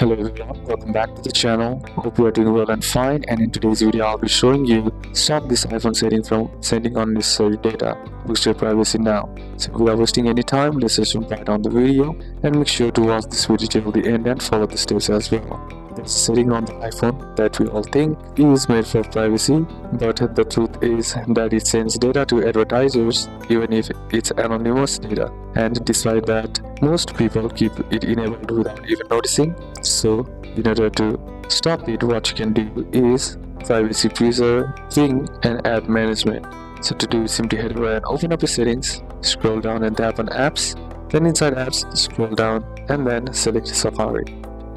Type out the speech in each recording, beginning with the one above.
Hello everyone, welcome back to the channel. Hope you are doing well and fine, and in today's video I'll be showing you stop this iPhone setting from sending unnecessary data. Boost your privacy now. So without wasting any time, let's just jump right on the video and make sure to watch this video till the end and follow the steps as well. There's a setting on the iPhone that we all think is made for privacy, but the truth is that it sends data to advertisers even if it's anonymous data, and despite that most people keep it enabled without even noticing. So in order to stop it, what you can do is privacy preserving and app management. So to do, simply head over and open up your settings, scroll down and tap on apps, then inside apps scroll down and then select Safari.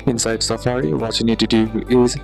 Inside Safari, what you need to do is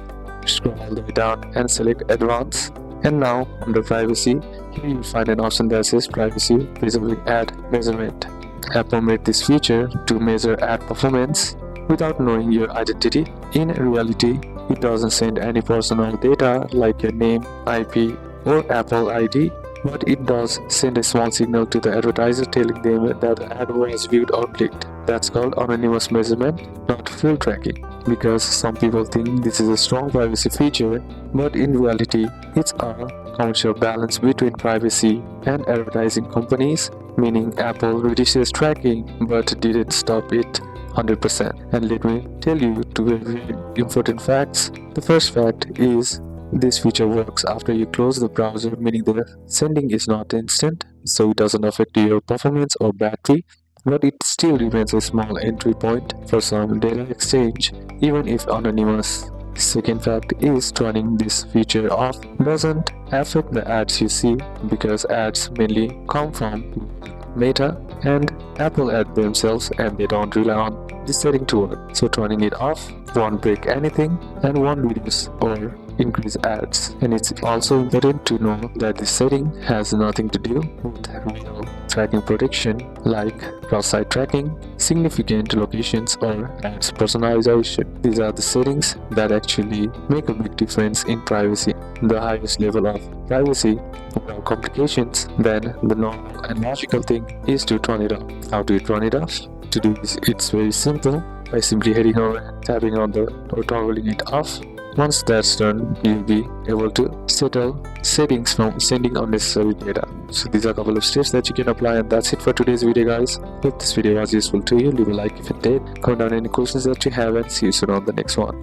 scroll all the way down and select advanced, and now under privacy here you find an option that says privacy preserving ad measurement. Apple made this feature to measure ad performance without knowing your identity. In reality, it doesn't send any personal data like your name, IP, or Apple ID, but it does send a small signal to the advertiser telling them that the ad was viewed or clicked. That's called anonymous measurement, not full tracking. Because some people think this is a strong privacy feature, but in reality, it's a commercial balance between privacy and advertising companies, meaning Apple reduces tracking but didn't stop it 100%. And let me tell you two very important facts. The first fact is this feature works after you close the browser, meaning the sending is not instant, so it doesn't affect your performance or battery, but it still remains a small entry point for some data exchange, even if anonymous. Second fact is turning this feature off doesn't affect the ads you see, because ads mainly come from Meta and Apple ad themselves, and they don't rely on this setting to work. So turning it off won't break anything and won't reduce or increase ads. And it's also important to know that this setting has nothing to do with real tracking protection like cross-site tracking, significant locations, or ads personalization. These are the settings that actually make a big difference in privacy. The highest level of privacy without complications, then the normal and logical thing is to turn it off. How do you turn it off? To do this, it's very simple by simply heading over and tapping on the or toggling it off. Once that's done, you'll be able to settle settings from sending unnecessary data. So these are a couple of steps that you can apply, and that's it for today's video, guys. Hope this video was useful to you. Leave a like if it did, comment down any questions that you have, and see you soon on the next one.